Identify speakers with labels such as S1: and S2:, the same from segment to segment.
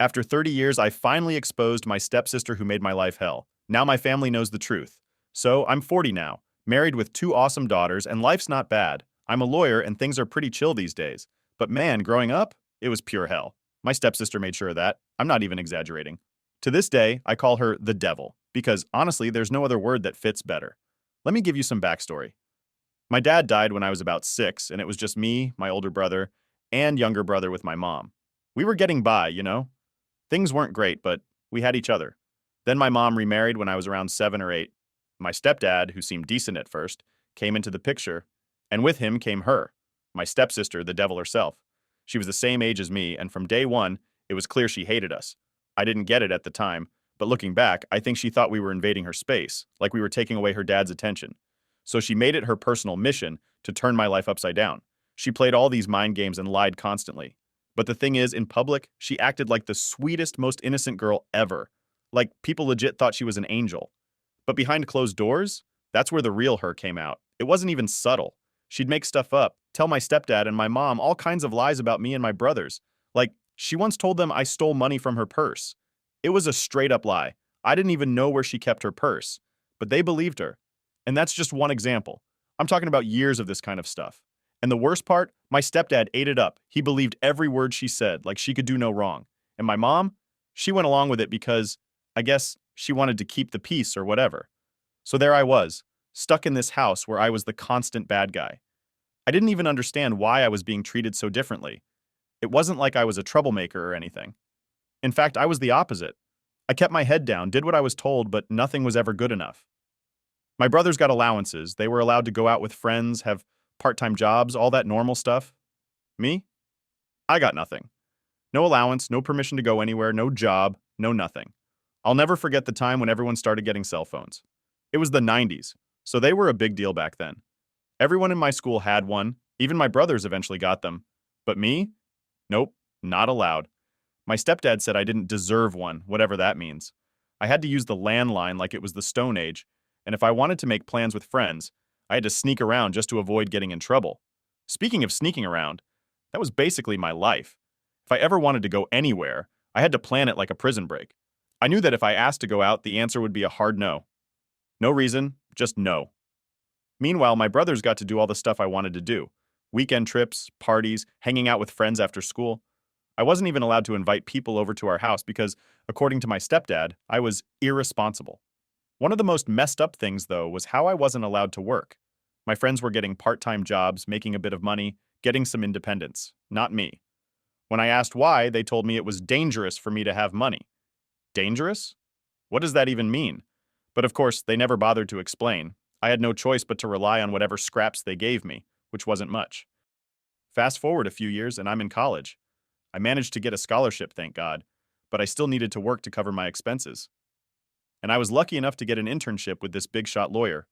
S1: After 30 years, I finally exposed my stepsister who made my life hell. Now my family knows the truth. So I'm 40 now, married with two awesome daughters, and life's not bad. I'm a lawyer and things are pretty chill these days. But man, growing up, it was pure hell. My stepsister made sure of that. I'm not even exaggerating. To this day, I call her the devil, because honestly, there's no other word that fits better. Let me give you some backstory. My dad died when I was about 6, and it was just me, my older brother, and younger brother with my mom. We were getting by, you know? Things weren't great, but we had each other. Then my mom remarried when I was around 7 or 8. My stepdad, who seemed decent at first, came into the picture, and with him came her, my stepsister, the devil herself. She was the same age as me, and from day one, it was clear she hated us. I didn't get it at the time, but looking back, I think she thought we were invading her space, like we were taking away her dad's attention. So she made it her personal mission to turn my life upside down. She played all these mind games and lied constantly. But the thing is, in public, she acted like the sweetest, most innocent girl ever. Like, people legit thought she was an angel. But behind closed doors, that's where the real her came out. It wasn't even subtle. She'd make stuff up, tell my stepdad and my mom all kinds of lies about me and my brothers. Like, she once told them I stole money from her purse. It was a straight-up lie. I didn't even know where she kept her purse. But they believed her. And that's just one example. I'm talking about years of this kind of stuff. And the worst part, my stepdad ate it up. He believed every word she said, like she could do no wrong. And my mom, she went along with it because, I guess, she wanted to keep the peace or whatever. So there I was, stuck in this house where I was the constant bad guy. I didn't even understand why I was being treated so differently. It wasn't like I was a troublemaker or anything. In fact, I was the opposite. I kept my head down, did what I was told, but nothing was ever good enough. My brothers got allowances. They were allowed to go out with friends, have part-time jobs, all that normal stuff. Me? I got nothing. No allowance, no permission to go anywhere, no job, no nothing. I'll never forget the time when everyone started getting cell phones. It was the 90s, so they were a big deal back then. Everyone in my school had one, even my brothers eventually got them. But me? Nope, not allowed. My stepdad said I didn't deserve one, whatever that means. I had to use the landline like it was the Stone Age, and if I wanted to make plans with friends, I had to sneak around just to avoid getting in trouble. Speaking of sneaking around, that was basically my life. If I ever wanted to go anywhere, I had to plan it like a prison break. I knew that if I asked to go out, the answer would be a hard no. No reason, just no. Meanwhile, my brothers got to do all the stuff I wanted to do. Weekend trips, parties, hanging out with friends after school. I wasn't even allowed to invite people over to our house because, according to my stepdad, I was irresponsible. One of the most messed up things, though, was how I wasn't allowed to work. My friends were getting part-time jobs, making a bit of money, getting some independence. Not me. When I asked why, they told me it was dangerous for me to have money. Dangerous? What does that even mean? But of course, they never bothered to explain. I had no choice but to rely on whatever scraps they gave me, which wasn't much. Fast forward a few years and I'm in college. I managed to get a scholarship, thank God, but I still needed to work to cover my expenses. And I was lucky enough to get an internship with this big shot lawyer.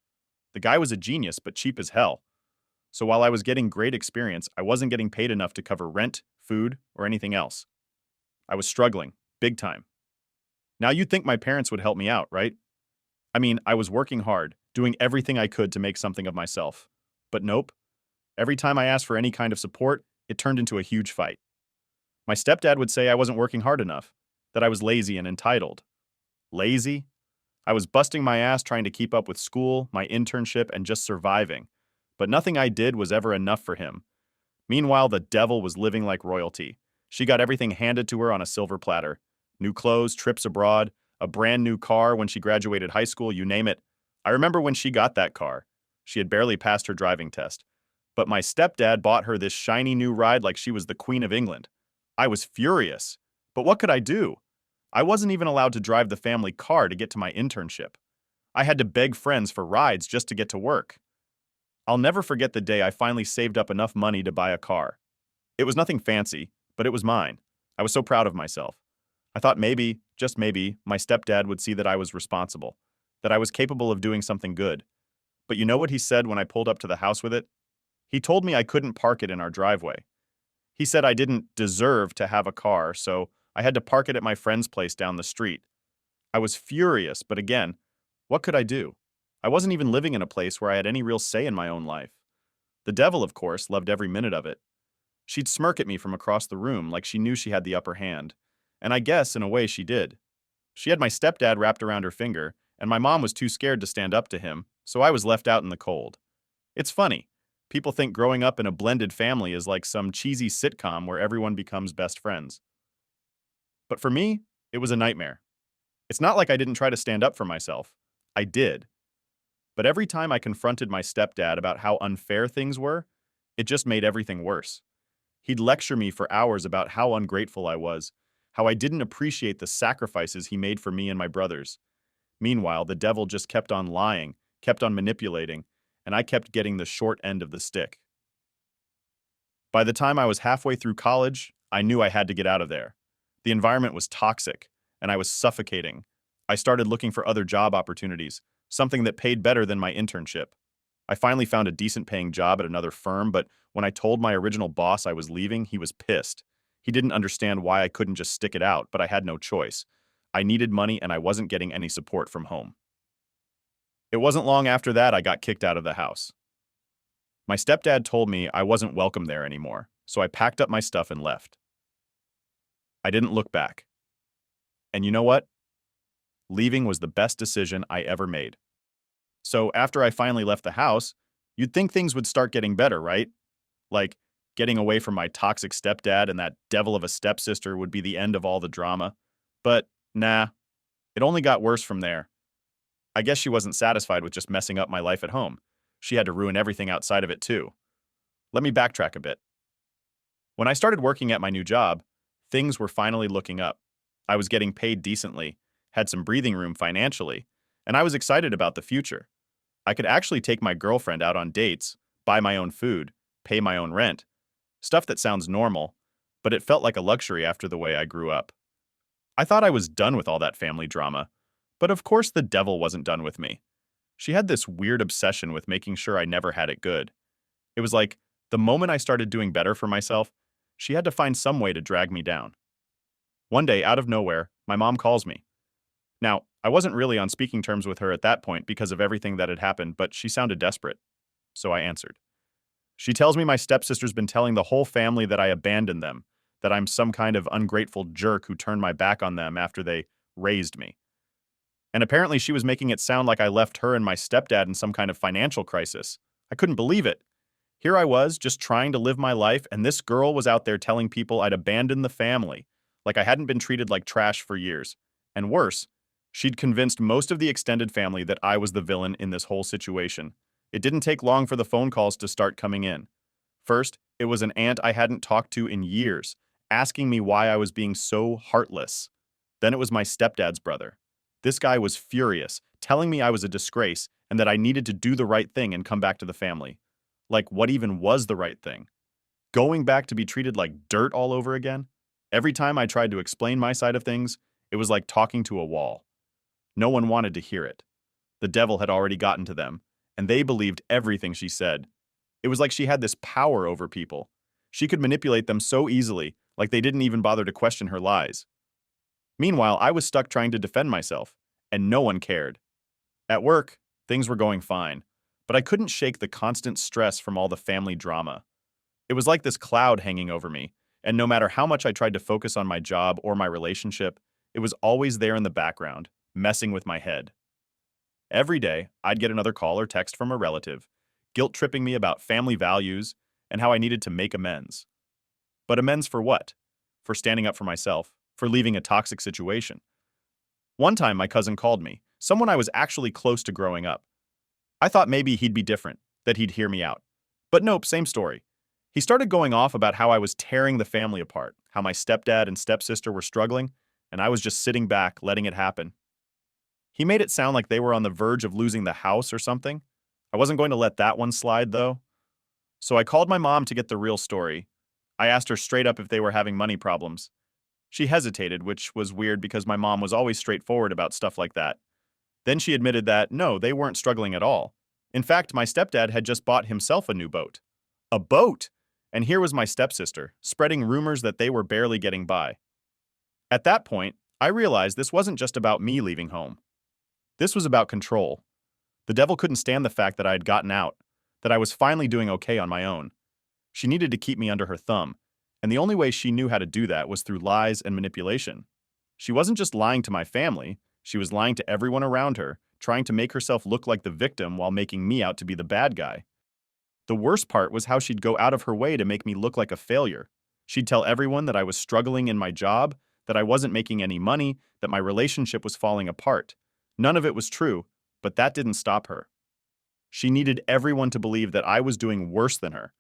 S1: The guy was a genius, but cheap as hell. So while I was getting great experience, I wasn't getting paid enough to cover rent, food, or anything else. I was struggling, big time. Now you'd think my parents would help me out, right? I mean, I was working hard, doing everything I could to make something of myself. But nope. Every time I asked for any kind of support, it turned into a huge fight. My stepdad would say I wasn't working hard enough, that I was lazy and entitled. Lazy? I was busting my ass trying to keep up with school, my internship, and just surviving. But nothing I did was ever enough for him. Meanwhile, the devil was living like royalty. She got everything handed to her on a silver platter. New clothes, trips abroad, a brand new car when she graduated high school, you name it. I remember when she got that car. She had barely passed her driving test. But my stepdad bought her this shiny new ride like she was the Queen of England. I was furious. But what could I do? I wasn't even allowed to drive the family car to get to my internship. I had to beg friends for rides just to get to work. I'll never forget the day I finally saved up enough money to buy a car. It was nothing fancy, but it was mine. I was so proud of myself. I thought maybe, just maybe, my stepdad would see that I was responsible, that I was capable of doing something good. But you know what he said when I pulled up to the house with it? He told me I couldn't park it in our driveway. He said I didn't deserve to have a car, so I had to park it at my friend's place down the street. I was furious, but again, what could I do? I wasn't even living in a place where I had any real say in my own life. The devil, of course, loved every minute of it. She'd smirk at me from across the room like she knew she had the upper hand. And I guess, in a way, she did. She had my stepdad wrapped around her finger, and my mom was too scared to stand up to him, so I was left out in the cold. It's funny. People think growing up in a blended family is like some cheesy sitcom where everyone becomes best friends. But for me, it was a nightmare. It's not like I didn't try to stand up for myself. I did. But every time I confronted my stepdad about how unfair things were, it just made everything worse. He'd lecture me for hours about how ungrateful I was, how I didn't appreciate the sacrifices he made for me and my brothers. Meanwhile, the devil just kept on lying, kept on manipulating, and I kept getting the short end of the stick. By the time I was halfway through college, I knew I had to get out of there. The environment was toxic, and I was suffocating. I started looking for other job opportunities, something that paid better than my internship. I finally found a decent paying job at another firm, but when I told my original boss I was leaving, he was pissed. He didn't understand why I couldn't just stick it out, but I had no choice. I needed money and I wasn't getting any support from home. It wasn't long after that I got kicked out of the house. My stepdad told me I wasn't welcome there anymore, so I packed up my stuff and left. I didn't look back. And you know what? Leaving was the best decision I ever made. So after I finally left the house, you'd think things would start getting better, right? Like, getting away from my toxic stepdad and that devil of a stepsister would be the end of all the drama. But nah, it only got worse from there. I guess she wasn't satisfied with just messing up my life at home. She had to ruin everything outside of it too. Let me backtrack a bit. When I started working at my new job, things were finally looking up. I was getting paid decently, had some breathing room financially, and I was excited about the future. I could actually take my girlfriend out on dates, buy my own food, pay my own rent. Stuff that sounds normal, but it felt like a luxury after the way I grew up. I thought I was done with all that family drama, but of course the devil wasn't done with me. She had this weird obsession with making sure I never had it good. It was like, the moment I started doing better for myself, she had to find some way to drag me down. One day, out of nowhere, my mom calls me. Now, I wasn't really on speaking terms with her at that point because of everything that had happened, but she sounded desperate. So I answered. She tells me my stepsister's been telling the whole family that I abandoned them, that I'm some kind of ungrateful jerk who turned my back on them after they raised me. And apparently she was making it sound like I left her and my stepdad in some kind of financial crisis. I couldn't believe it. Here I was, just trying to live my life, and this girl was out there telling people I'd abandoned the family, like I hadn't been treated like trash for years. And worse, she'd convinced most of the extended family that I was the villain in this whole situation. It didn't take long for the phone calls to start coming in. First, it was an aunt I hadn't talked to in years, asking me why I was being so heartless. Then it was my stepdad's brother. This guy was furious, telling me I was a disgrace and that I needed to do the right thing and come back to the family. Like, what even was the right thing? Going back to be treated like dirt all over again? Every time I tried to explain my side of things, it was like talking to a wall. No one wanted to hear it. The devil had already gotten to them, and they believed everything she said. It was like she had this power over people. She could manipulate them so easily, like they didn't even bother to question her lies. Meanwhile, I was stuck trying to defend myself, and no one cared. At work, things were going fine, but I couldn't shake the constant stress from all the family drama. It was like this cloud hanging over me, and no matter how much I tried to focus on my job or my relationship, it was always there in the background, messing with my head. Every day, I'd get another call or text from a relative, guilt-tripping me about family values and how I needed to make amends. But amends for what? For standing up for myself, for leaving a toxic situation. One time, my cousin called me, someone I was actually close to growing up. I thought maybe he'd be different, that he'd hear me out. But nope, same story. He started going off about how I was tearing the family apart, how my stepdad and stepsister were struggling, and I was just sitting back, letting it happen. He made it sound like they were on the verge of losing the house or something. I wasn't going to let that one slide, though. So I called my mom to get the real story. I asked her straight up if they were having money problems. She hesitated, which was weird because my mom was always straightforward about stuff like that. Then she admitted that, no, they weren't struggling at all. In fact, my stepdad had just bought himself a new boat. A boat! And here was my stepsister, spreading rumors that they were barely getting by. At that point, I realized this wasn't just about me leaving home. This was about control. The devil couldn't stand the fact that I had gotten out, that I was finally doing okay on my own. She needed to keep me under her thumb, And the only way she knew how to do that was through lies and manipulation. She wasn't just lying to my family, she was lying to everyone around her, trying to make herself look like the victim while making me out to be the bad guy. The worst part was how she'd go out of her way to make me look like a failure. She'd tell everyone that I was struggling in my job, that I wasn't making any money, that my relationship was falling apart. None of it was true, but that didn't stop her. She needed everyone to believe that I was doing worse than her,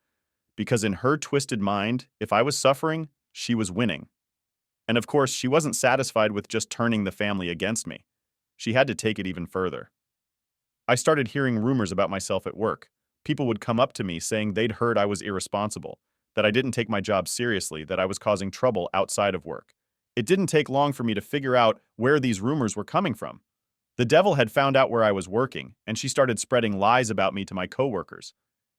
S1: because in her twisted mind, if I was suffering, she was winning. And of course, she wasn't satisfied with just turning the family against me. She had to take it even further. I started hearing rumors about myself at work. People would come up to me saying they'd heard I was irresponsible, that I didn't take my job seriously, that I was causing trouble outside of work. It didn't take long for me to figure out where these rumors were coming from. The devil had found out where I was working, and she started spreading lies about me to my coworkers.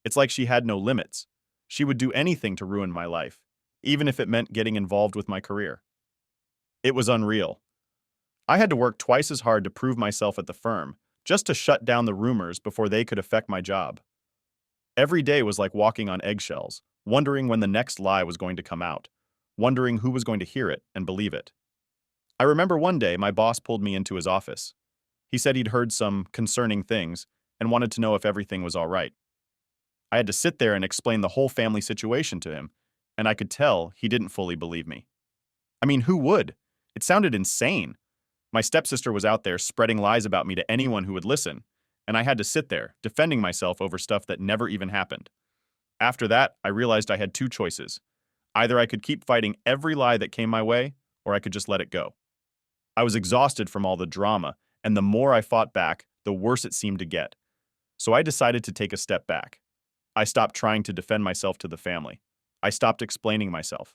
S1: It's like she had no limits. She would do anything to ruin my life, even if it meant getting involved with my career. It was unreal. I had to work twice as hard to prove myself at the firm, just to shut down the rumors before they could affect my job. Every day was like walking on eggshells, wondering when the next lie was going to come out, wondering who was going to hear it and believe it. I remember one day my boss pulled me into his office. He said he'd heard some concerning things and wanted to know if everything was all right. I had to sit there and explain the whole family situation to him, and I could tell he didn't fully believe me. I mean, who would? It sounded insane. My stepsister was out there spreading lies about me to anyone who would listen, and I had to sit there, defending myself over stuff that never even happened. After that, I realized I had two choices. Either I could keep fighting every lie that came my way, or I could just let it go. I was exhausted from all the drama, and the more I fought back, the worse it seemed to get. So I decided to take a step back. I stopped trying to defend myself to the family. I stopped explaining myself.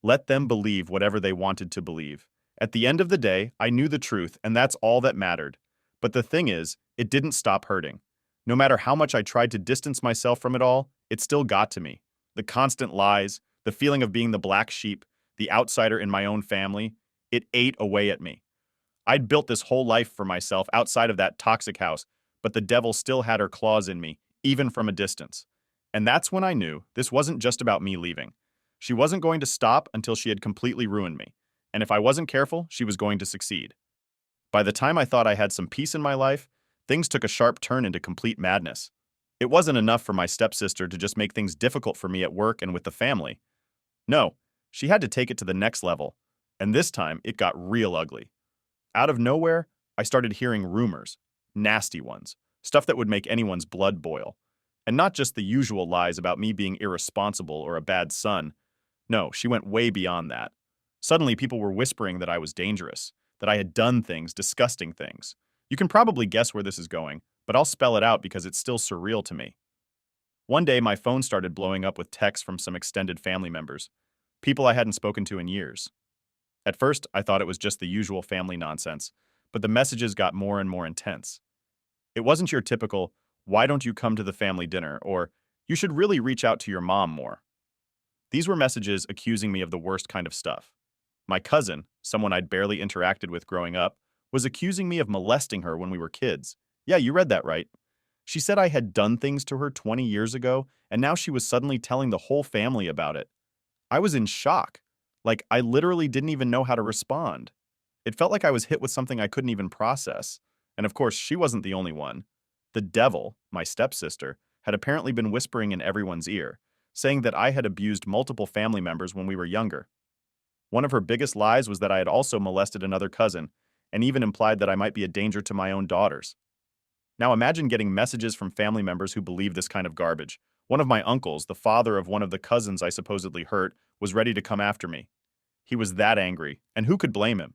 S1: Let them believe whatever they wanted to believe. At the end of the day, I knew the truth, and that's all that mattered. But the thing is, it didn't stop hurting. No matter how much I tried to distance myself from it all, it still got to me. The constant lies, the feeling of being the black sheep, the outsider in my own family, it ate away at me. I'd built this whole life for myself outside of that toxic house, but the devil still had her claws in me, even from a distance. And that's when I knew this wasn't just about me leaving. She wasn't going to stop until she had completely ruined me. And if I wasn't careful, she was going to succeed. By the time I thought I had some peace in my life, things took a sharp turn into complete madness. It wasn't enough for my stepsister to just make things difficult for me at work and with the family. No, she had to take it to the next level. And this time, it got real ugly. Out of nowhere, I started hearing rumors, nasty ones, stuff that would make anyone's blood boil. And not just the usual lies about me being irresponsible or a bad son. No, she went way beyond that. Suddenly, people were whispering that I was dangerous, that I had done things, disgusting things. You can probably guess where this is going, but I'll spell it out because it's still surreal to me. One day, my phone started blowing up with texts from some extended family members, people I hadn't spoken to in years. At first, I thought it was just the usual family nonsense, but the messages got more and more intense. It wasn't your typical, "Why don't you come to the family dinner?" or "You should really reach out to your mom more." These were messages accusing me of the worst kind of stuff. My cousin, someone I'd barely interacted with growing up, was accusing me of molesting her when we were kids. Yeah, you read that right. She said I had done things to her 20 years ago, and now she was suddenly telling the whole family about it. I was in shock. Like, I literally didn't even know how to respond. It felt like I was hit with something I couldn't even process. And of course, she wasn't the only one. The devil, my stepsister, had apparently been whispering in everyone's ear, saying that I had abused multiple family members when we were younger. One of her biggest lies was that I had also molested another cousin, and even implied that I might be a danger to my own daughters. Now imagine getting messages from family members who believe this kind of garbage. One of my uncles, the father of one of the cousins I supposedly hurt, was ready to come after me. He was that angry, and who could blame him?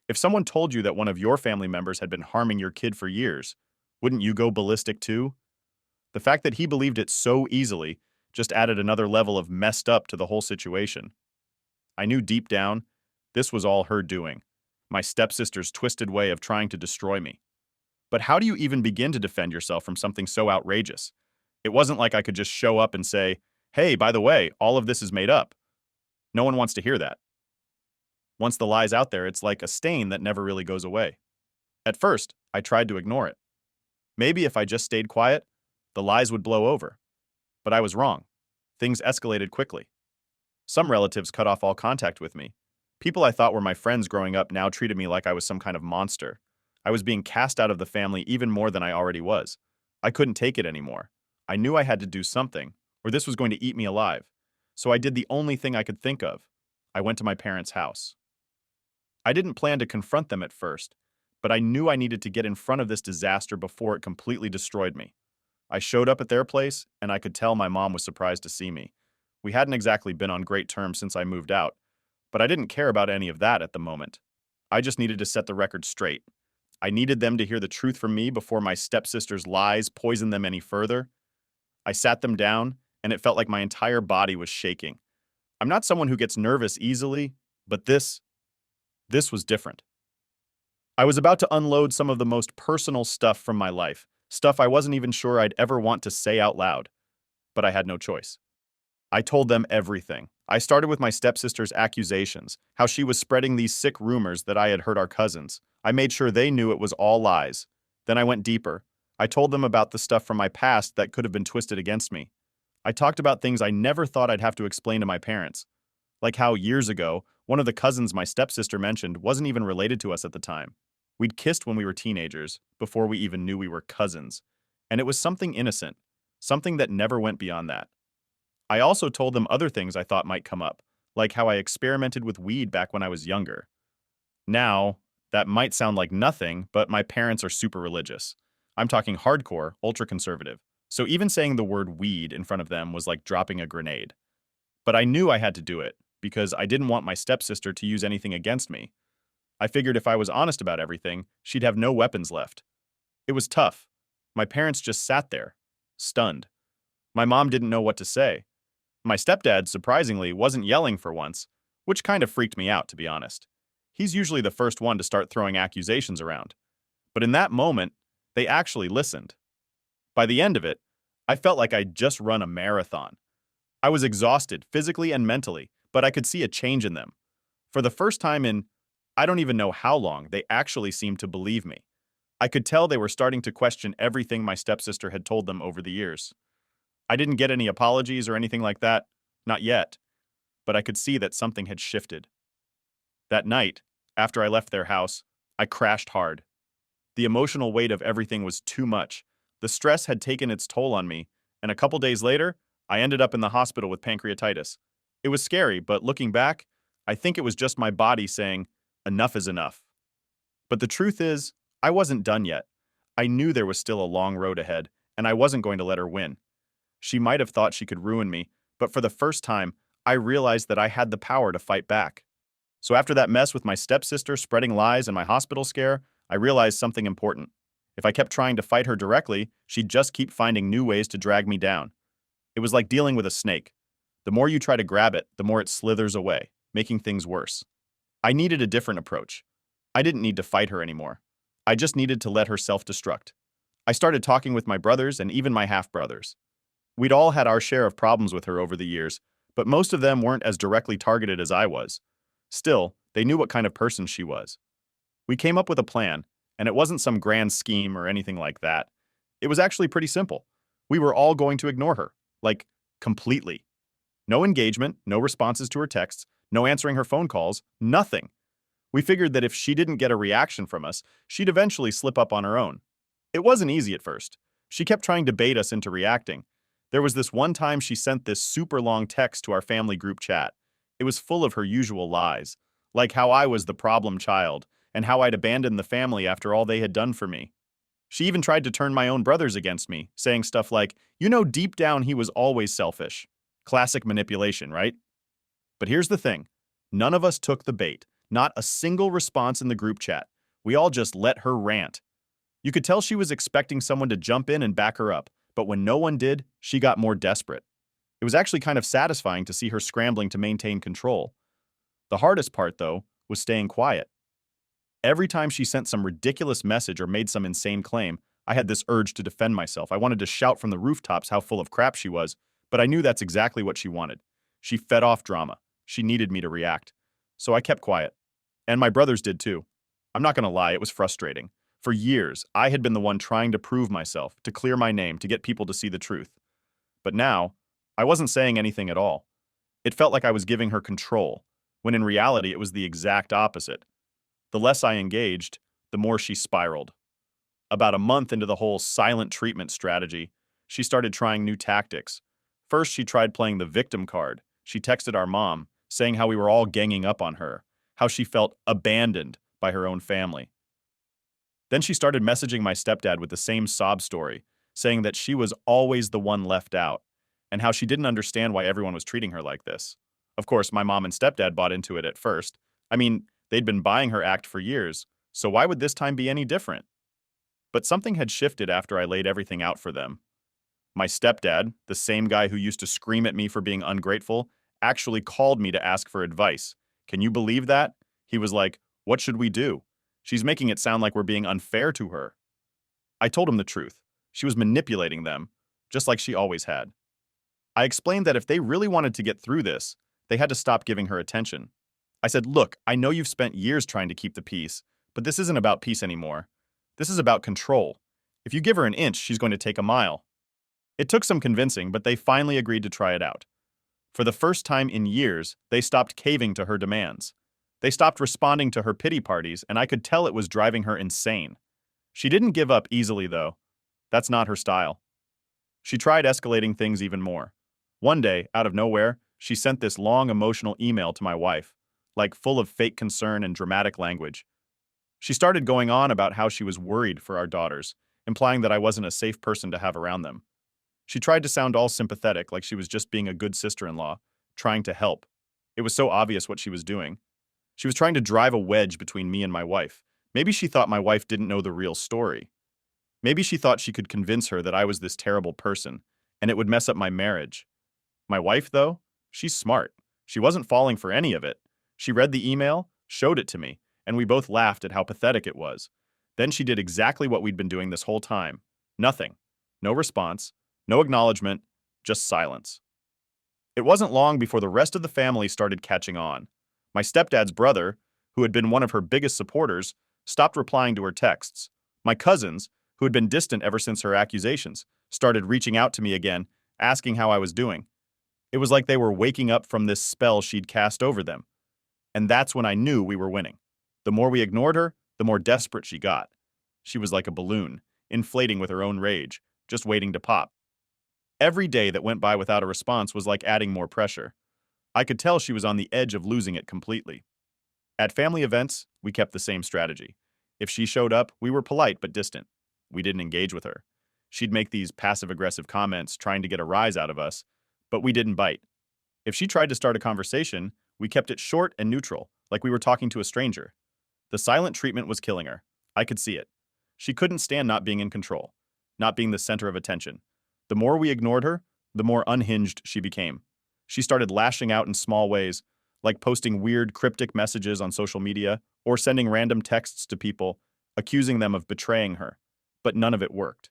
S1: If someone told you that one of your family members had been harming your kid for years, wouldn't you go ballistic too? The fact that he believed it so easily just added another level of messed up to the whole situation. I knew deep down, this was all her doing, my stepsister's twisted way of trying to destroy me. But how do you even begin to defend yourself from something so outrageous? It wasn't like I could just show up and say, "Hey, by the way, all of this is made up." No one wants to hear that. Once the lie's out there, it's like a stain that never really goes away. At first, I tried to ignore it. Maybe if I just stayed quiet, the lies would blow over. But I was wrong. Things escalated quickly. Some relatives cut off all contact with me. People I thought were my friends growing up now treated me like I was some kind of monster. I was being cast out of the family even more than I already was. I couldn't take it anymore. I knew I had to do something, or this was going to eat me alive. So I did the only thing I could think of. I went to my parents' house. I didn't plan to confront them at first, but I knew I needed to get in front of this disaster before it completely destroyed me. I showed up at their place, and I could tell my mom was surprised to see me. We hadn't exactly been on great terms since I moved out, but I didn't care about any of that at the moment. I just needed to set the record straight. I needed them to hear the truth from me before my stepsister's lies poisoned them any further. I sat them down, and it felt like my entire body was shaking. I'm not someone who gets nervous easily, but this was different. I was about to unload some of the most personal stuff from my life, stuff I wasn't even sure I'd ever want to say out loud, but I had no choice. I told them everything. I started with my stepsister's accusations, how she was spreading these sick rumors that I had hurt our cousins. I made sure they knew it was all lies. Then I went deeper. I told them about the stuff from my past that could have been twisted against me. I talked about things I never thought I'd have to explain to my parents, like how years ago, one of the cousins my stepsister mentioned wasn't even related to us at the time. We'd kissed when we were teenagers, before we even knew we were cousins. And it was something innocent, something that never went beyond that. I also told them other things I thought might come up, like how I experimented with weed back when I was younger. Now, that might sound like nothing, but my parents are super religious. I'm talking hardcore, ultra-conservative. So even saying the word weed in front of them was like dropping a grenade. But I knew I had to do it, because I didn't want my stepsister to use anything against me. I figured if I was honest about everything, she'd have no weapons left. It was tough. My parents just sat there, stunned. My mom didn't know what to say. My stepdad, surprisingly, wasn't yelling for once, which kind of freaked me out, to be honest. He's usually the first one to start throwing accusations around. But in that moment, they actually listened. By the end of it, I felt like I'd just run a marathon. I was exhausted, physically and mentally, but I could see a change in them. For the first time in, I don't even know how long, they actually seemed to believe me. I could tell they were starting to question everything my stepsister had told them over the years. I didn't get any apologies or anything like that, not yet, but I could see that something had shifted. That night, after I left their house, I crashed hard. The emotional weight of everything was too much. The stress had taken its toll on me, and a couple days later, I ended up in the hospital with pancreatitis. It was scary, but looking back, I think it was just my body saying, enough is enough. But the truth is, I wasn't done yet. I knew there was still a long road ahead, and I wasn't going to let her win. She might have thought she could ruin me, but for the first time, I realized that I had the power to fight back. So after that mess with my stepsister spreading lies and my hospital scare, I realized something important. If I kept trying to fight her directly, she'd just keep finding new ways to drag me down. It was like dealing with a snake. The more you try to grab it, the more it slithers away, making things worse. I needed a different approach. I didn't need to fight her anymore. I just needed to let her self-destruct. I started talking with my brothers and even my half-brothers. We'd all had our share of problems with her over the years, but most of them weren't as directly targeted as I was. Still, they knew what kind of person she was. We came up with a plan, and it wasn't some grand scheme or anything like that. It was actually pretty simple. We were all going to ignore her, like, completely. No engagement, no responses to her texts, no answering her phone calls, nothing. We figured that if she didn't get a reaction from us, she'd eventually slip up on her own. It wasn't easy at first. She kept trying to bait us into reacting. There was this one time she sent this super long text to our family group chat. It was full of her usual lies, like how I was the problem child, and how I'd abandoned the family after all they had done for me. She even tried to turn my own brothers against me, saying stuff like, "You know, deep down he was always selfish." Classic manipulation, right? But here's the thing. None of us took the bait. Not a single response in the group chat. We all just let her rant. You could tell she was expecting someone to jump in and back her up, but when no one did, she got more desperate. It was actually kind of satisfying to see her scrambling to maintain control. The hardest part, though, was staying quiet. Every time she sent some ridiculous message or made some insane claim, I had this urge to defend myself. I wanted to shout from the rooftops how full of crap she was, but I knew that's exactly what she wanted. She fed off drama. She needed me to react. So I kept quiet. And my brothers did too. I'm not going to lie, it was frustrating. For years, I had been the one trying to prove myself, to clear my name, to get people to see the truth. But now, I wasn't saying anything at all. It felt like I was giving her control, when in reality it was the exact opposite. The less I engaged, the more she spiraled. About a month into the whole silent treatment strategy, she started trying new tactics. First, she tried playing the victim card. She texted our mom, saying how we were all ganging up on her, how she felt abandoned by her own family. Then she started messaging my stepdad with the same sob story, saying that she was always the one left out, and how she didn't understand why everyone was treating her like this. Of course, my mom and stepdad bought into it at first. I mean, they'd been buying her act for years, so why would this time be any different? But something had shifted after I laid everything out for them. My stepdad, the same guy who used to scream at me for being ungrateful, actually called me to ask for advice. Can you believe that? He was like, "What should we do? She's making it sound like we're being unfair to her." I told him the truth. She was manipulating them, just like she always had. I explained that if they really wanted to get through this, they had to stop giving her attention. I said, "Look, I know you've spent years trying to keep the peace, but this isn't about peace anymore. This is about control. If you give her an inch, she's going to take a mile." It took some convincing, but they finally agreed to try it out. For the first time in years, they stopped caving to her demands. They stopped responding to her pity parties, and I could tell it was driving her insane. She didn't give up easily, though. That's not her style. She tried escalating things even more. One day, out of nowhere, she sent this long emotional email to my wife, like full of fake concern and dramatic language. She started going on about how she was worried for our daughters, implying that I wasn't a safe person to have around them. She tried to sound all sympathetic, like she was just being a good sister-in-law, trying to help. It was so obvious what she was doing. She was trying to drive a wedge between me and my wife. Maybe she thought my wife didn't know the real story. Maybe she thought she could convince her that I was this terrible person, and it would mess up my marriage. My wife, though, she's smart. She wasn't falling for any of it. She read the email, showed it to me, and we both laughed at how pathetic it was. Then she did exactly what we'd been doing this whole time. Nothing. No response. No acknowledgement. Just silence. It wasn't long before the rest of the family started catching on. My stepdad's brother, who had been one of her biggest supporters, stopped replying to her texts. My cousins, who had been distant ever since her accusations, started reaching out to me again, asking how I was doing. It was like they were waking up from this spell she'd cast over them. And that's when I knew we were winning. The more we ignored her, the more desperate she got. She was like a balloon, inflating with her own rage, just waiting to pop. Every day that went by without a response was like adding more pressure. I could tell she was on the edge of losing it completely. At family events, we kept the same strategy. If she showed up, we were polite but distant. We didn't engage with her. She'd make these passive-aggressive comments trying to get a rise out of us, but we didn't bite. If she tried to start a conversation, we kept it short and neutral, like we were talking to a stranger. The silent treatment was killing her. I could see it. She couldn't stand not being in control, not being the center of attention. The more we ignored her, the more unhinged she became. She started lashing out in small ways, like posting weird, cryptic messages on social media or sending random texts to people, accusing them of betraying her. But none of it worked.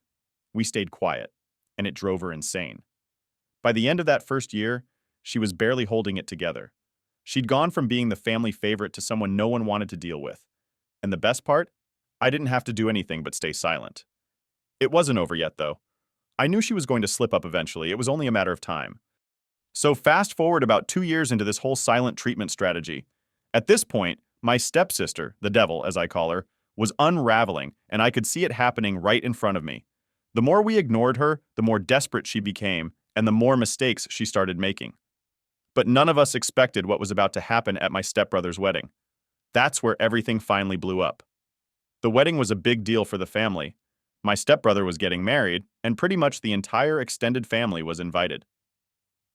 S1: We stayed quiet, and it drove her insane. By the end of that first year, she was barely holding it together. She'd gone from being the family favorite to someone no one wanted to deal with. And the best part? I didn't have to do anything but stay silent. It wasn't over yet, though. I knew she was going to slip up eventually. It was only a matter of time. So fast forward about 2 years into this whole silent treatment strategy. At this point, my stepsister, the devil as I call her, was unraveling, and I could see it happening right in front of me. The more we ignored her, the more desperate she became, and the more mistakes she started making. But none of us expected what was about to happen at my stepbrother's wedding. That's where everything finally blew up. The wedding was a big deal for the family. My stepbrother was getting married, and pretty much the entire extended family was invited.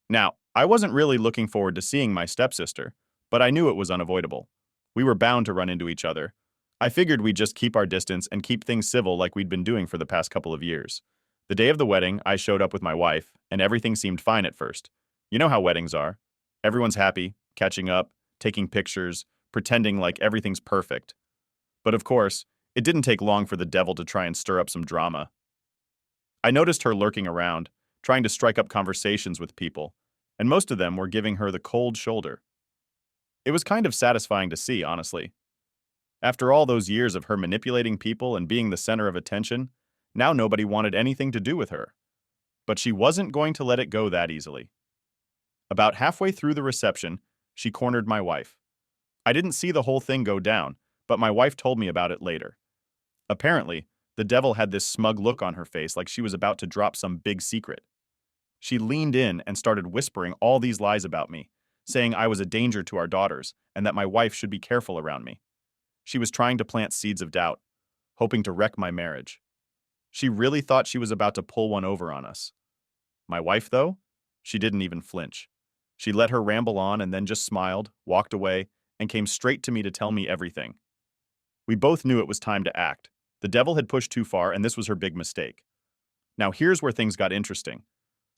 S1: Now, I wasn't really looking forward to seeing my stepsister, but I knew it was unavoidable. We were bound to run into each other. I figured we'd just keep our distance and keep things civil like we'd been doing for the past couple of years. The day of the wedding, I showed up with my wife, and everything seemed fine at first. You know how weddings are. Everyone's happy, catching up, taking pictures, pretending like everything's perfect. But of course, it didn't take long for the devil to try and stir up some drama. I noticed her lurking around, trying to strike up conversations with people, and most of them were giving her the cold shoulder. It was kind of satisfying to see, honestly. After all those years of her manipulating people and being the center of attention, now nobody wanted anything to do with her. But she wasn't going to let it go that easily. About halfway through the reception, she cornered my wife. I didn't see the whole thing go down, but my wife told me about it later. Apparently, the devil had this smug look on her face like she was about to drop some big secret. She leaned in and started whispering all these lies about me, saying I was a danger to our daughters and that my wife should be careful around me. She was trying to plant seeds of doubt, hoping to wreck my marriage. She really thought she was about to pull one over on us. My wife, though, she didn't even flinch. She let her ramble on and then just smiled, walked away, and came straight to me to tell me everything. We both knew it was time to act. The devil had pushed too far, and this was her big mistake. Now here's where things got interesting.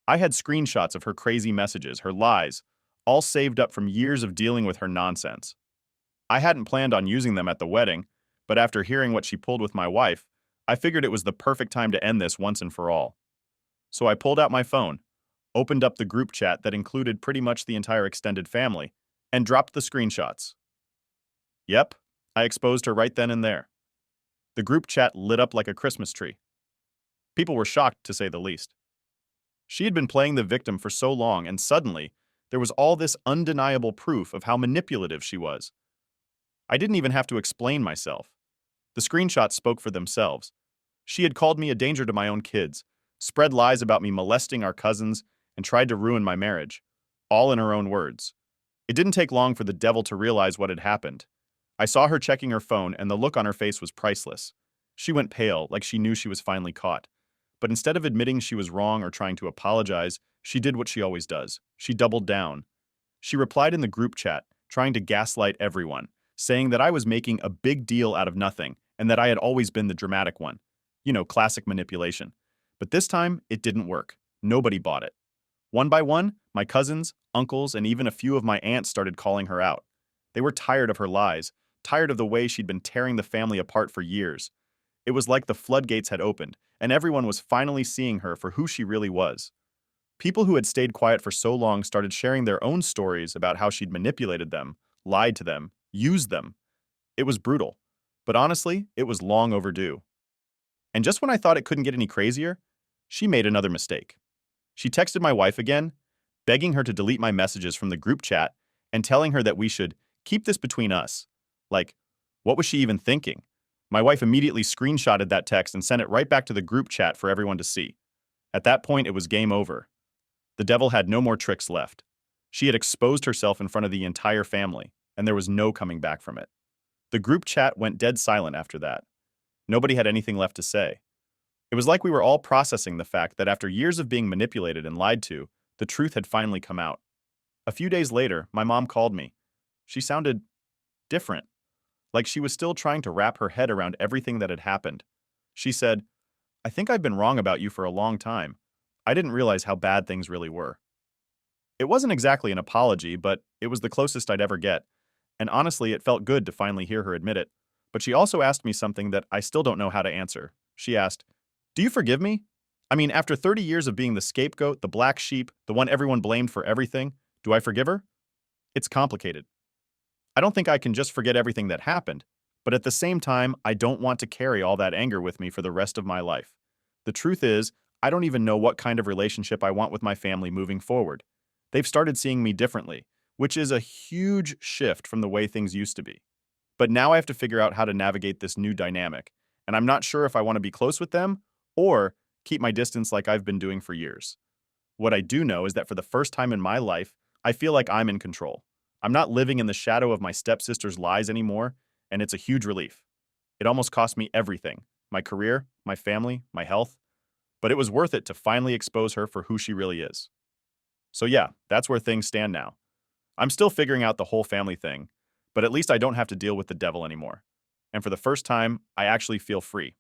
S1: I had screenshots of her crazy messages, her lies, all saved up from years of dealing with her nonsense. I hadn't planned on using them at the wedding, but after hearing what she pulled with my wife, I figured it was the perfect time to end this once and for all. So I pulled out my phone, opened up the group chat that included pretty much the entire extended family, and dropped the screenshots. Yep, I exposed her right then and there. The group chat lit up like a Christmas tree. People were shocked, to say the least. She had been playing the victim for so long, and suddenly, there was all this undeniable proof of how manipulative she was. I didn't even have to explain myself. The screenshots spoke for themselves. She had called me a danger to my own kids, spread lies about me molesting our cousins, and tried to ruin my marriage, all in her own words. It didn't take long for the devil to realize what had happened. I saw her checking her phone, and the look on her face was priceless. She went pale, like she knew she was finally caught. But instead of admitting she was wrong or trying to apologize, she did what she always does. She doubled down. She replied in the group chat, trying to gaslight everyone, saying that I was making a big deal out of nothing and that I had always been the dramatic one. You know, classic manipulation. But this time, it didn't work. Nobody bought it. One by one, my cousins, uncles, and even a few of my aunts started calling her out. They were tired of her lies, tired of the way she'd been tearing the family apart for years. It was like the floodgates had opened, and everyone was finally seeing her for who she really was. People who had stayed quiet for so long started sharing their own stories about how she'd manipulated them, lied to them, used them. It was brutal, but honestly, it was long overdue. And just when I thought it couldn't get any crazier, she made another mistake. She texted my wife again, begging her to delete my messages from the group chat and telling her that we should keep this between us. Like, what was she even thinking? My wife immediately screenshotted that text and sent it right back to the group chat for everyone to see. At that point, it was game over. The devil had no more tricks left. She had exposed herself in front of the entire family, and there was no coming back from it. The group chat went dead silent after that. Nobody had anything left to say. It was like we were all processing the fact that after years of being manipulated and lied to, the truth had finally come out. A few days later, my mom called me. She sounded different, like she was still trying to wrap her head around everything that had happened. She said, "I think I've been wrong about you for a long time. I didn't realize how bad things really were." It wasn't exactly an apology, but it was the closest I'd ever get, and honestly, it felt good to finally hear her admit it. But she also asked me something that I still don't know how to answer. She asked, "Do you forgive me? I mean, after 30 years of being the scapegoat, the black sheep, the one everyone blamed for everything, do I forgive her?" It's complicated. I don't think I can just forget everything that happened, but at the same time, I don't want to carry all that anger with me for the rest of my life. The truth is, I don't even know what kind of relationship I want with my family moving forward. They've started seeing me differently, which is a huge shift from the way things used to be. But now I have to figure out how to navigate this new dynamic, and I'm not sure if I want to be close with them or keep my distance like I've been doing for years. What I do know is that for the first time in my life, I feel like I'm in control. I'm not living in the shadow of my stepsister's lies anymore, and it's a huge relief. It almost cost me everything: my career, my family, my health. But it was worth it to finally expose her for who she really is. So yeah, that's where things stand now. I'm still figuring out the whole family thing, but at least I don't have to deal with the devil anymore. And for the first time, I actually feel free.